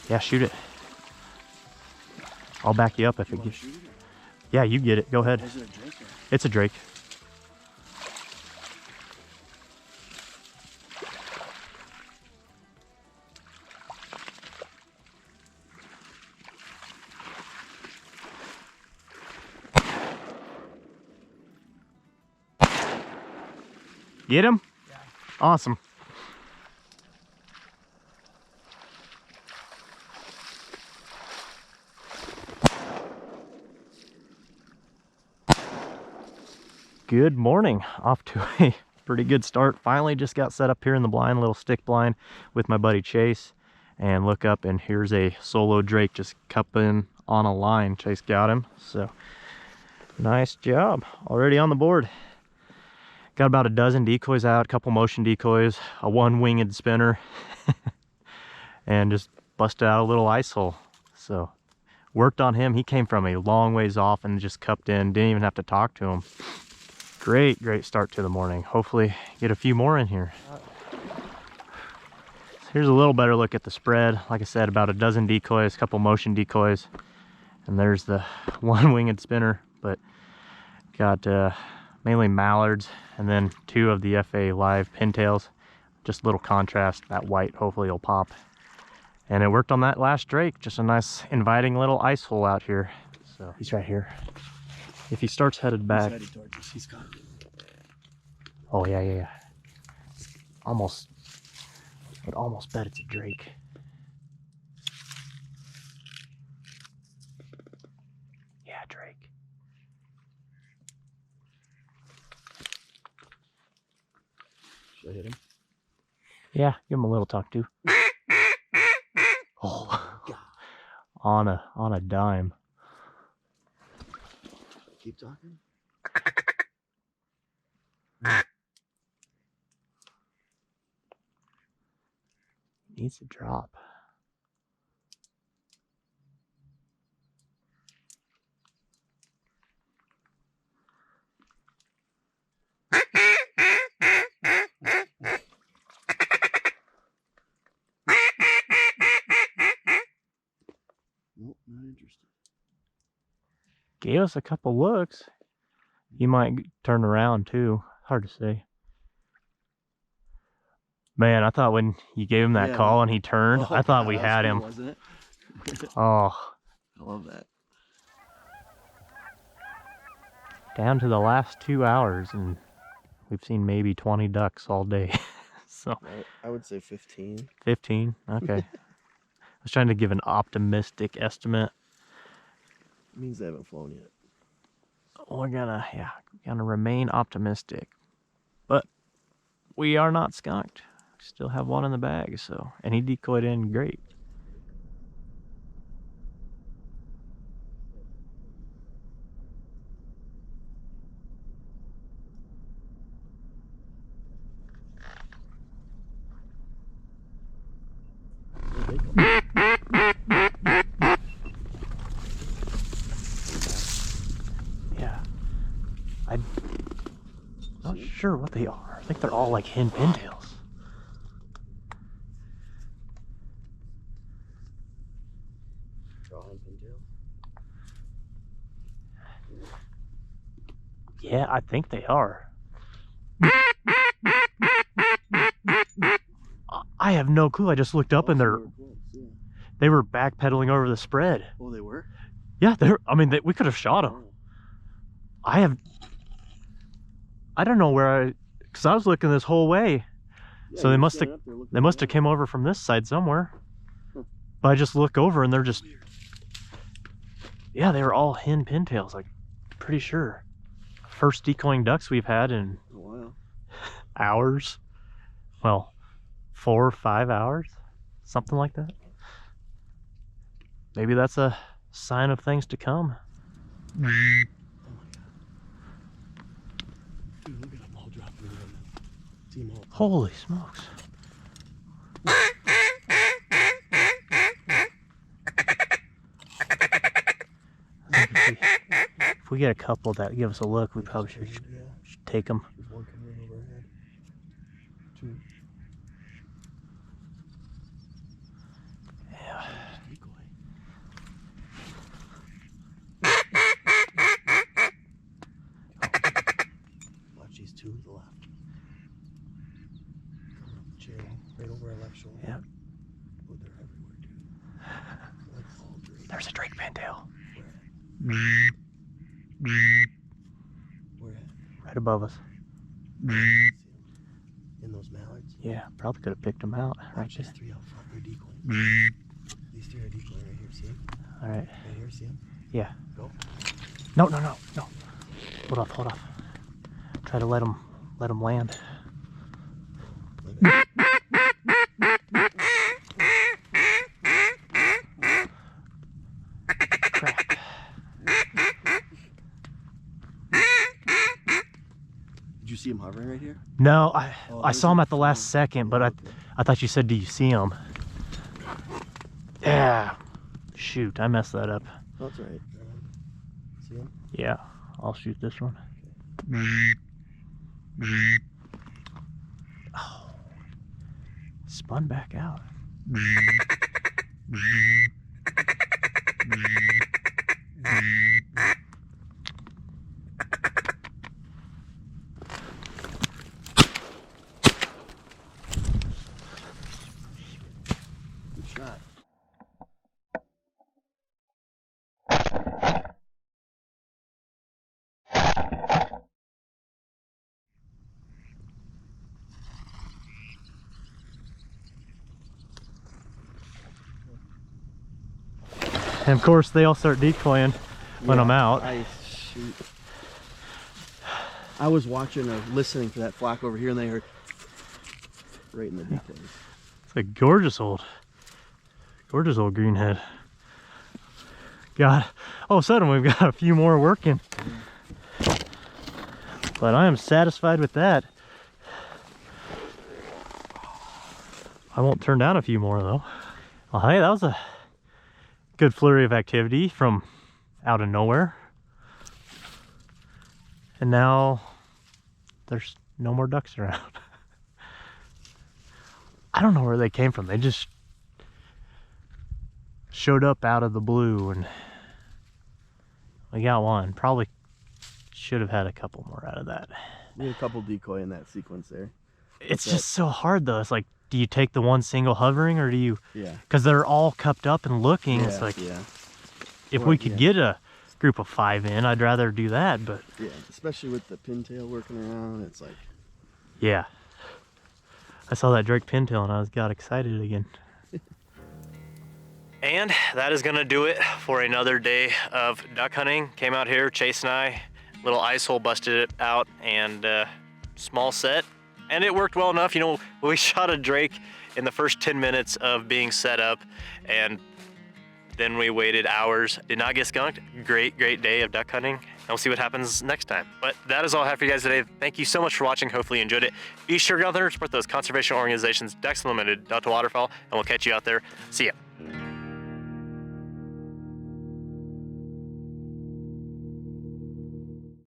Yeah, shoot it. I'll back you up if it gets. Yeah, you get it. Go ahead. Is it a drake? It's a drake. Get him? Yeah. Awesome. Good morning. Off to a pretty good start. Finally just got set up here in the blind, little stick blind with my buddy Chase. And look up and here's a solo drake just cupping on a line. Chase got him. So nice job. Already on the board. Got about a dozen decoys out, a couple motion decoys, a one-winged spinner, and just busted out a little ice hole. So worked on him. He came from a long ways off and just cupped in. Didn't even have to talk to him. Great start to the morning. Hopefully get a few more in here. Here's a little better look at the spread. Like I said, about a dozen decoys, a couple motion decoys, and there's the one-winged spinner. But got mainly mallards and then 2 of the FA live pintails. Just a little contrast. That white hopefully will pop. And it worked on that last drake. Just a nice inviting little ice hole out here. So he's right here. If he starts headed back. He's headed towards us. He's gone. Oh yeah. Almost. Would almost bet it's a drake. Yeah, drake. Should I hit him? Yeah, give him a little talk too. Oh, God. on a dime. Keep talking. Needs to drop. Nope, not interested. Gave us a couple looks. He might turn around too. Hard to say. Man, I thought when you gave him that call and he turned, I thought we had him. Wasn't it? Oh. I love that. Down to the last 2 hours and we've seen maybe 20 ducks all day. So I would say 15. 15, okay. I was trying to give an optimistic estimate. It means they haven't flown yet. We're gonna remain optimistic. But we are not skunked. We still have one in the bag, so, and he decoyed in great. Yeah. I'm not sure what they are. I think they're all like hen pintails. Drawing pintail? Yeah, I think they are. I have no clue. I just looked up and they were backpedaling over the spread. Oh, they were? Yeah, we could have shot them. I don't know where because I was looking this whole way. Yeah, so they must have came over from this side somewhere. Huh. But I just look over and they're just, yeah, they were all hen pintails, like, pretty sure. First decoying ducks we've had in a while. Hours. Well, 4 or 5 hours, something like that. Maybe that's a sign of things to come. Oh my God. Dude, look at them all dropping in. See them all. Holy smokes. If we get a couple that give us a look, we probably should take them. There's one coming in overhead. 2. Yeah. chair, right over our left shoulder. Yeah. Oh, they're everywhere, dude. Like all drake. There's a drake pintail. Where at? Where at? Right above us. I see 'em. In those mallards? Yeah, probably could have picked them out. Right Watch these there. 3 out front. They're decoying. These 3 are decoying right here. See 'em? All right. Right here. See 'em? Yeah. Go. No. Hold off. Try to let them land. Like that. Crap. Did you see him hovering right here? No, Oh, I there's saw him a- at the last second, but Okay. I thought you said, do you see him? Yeah. Shoot, I messed that up. Oh, that's all right. See him? Yeah, I'll shoot this one. Oh, spun back out. Good shot. And of course, they all start decoying when I'm out. Shoot. I was watching or listening for that flock over here, and they heard right in the decoys. It's a gorgeous old greenhead. God, all of a sudden we've got a few more working. But I am satisfied with that. I won't turn down a few more though. Well, hey, that was a good flurry of activity from out of nowhere. And now there's no more ducks around. I don't know where they came from. They just showed up out of the blue and we got one. Probably should have had a couple more out of that. We had a couple decoy in that sequence there. It's just so hard though. It's like, do you take the one single hovering or do you? Yeah. Because they're all cupped up and looking. It's like, yeah. if Well, we could yeah. get a group of 5 in, I'd rather do that. But Yeah, especially with the pintail working around, it's like. yeah, I saw that drake pintail and I got excited again. And that is gonna do it for another day of duck hunting. Came out here, Chase and I, little ice hole busted it out, and small set. And it worked well enough. You know, we shot a drake in the first 10 minutes of being set up, and then we waited hours. Did not get skunked. Great day of duck hunting. And we'll see what happens next time. But that is all I have for you guys today. Thank you so much for watching. Hopefully you enjoyed it. Be sure to go out there and support those conservation organizations, Ducks Unlimited, Delta Waterfowl, and we'll catch you out there. See ya.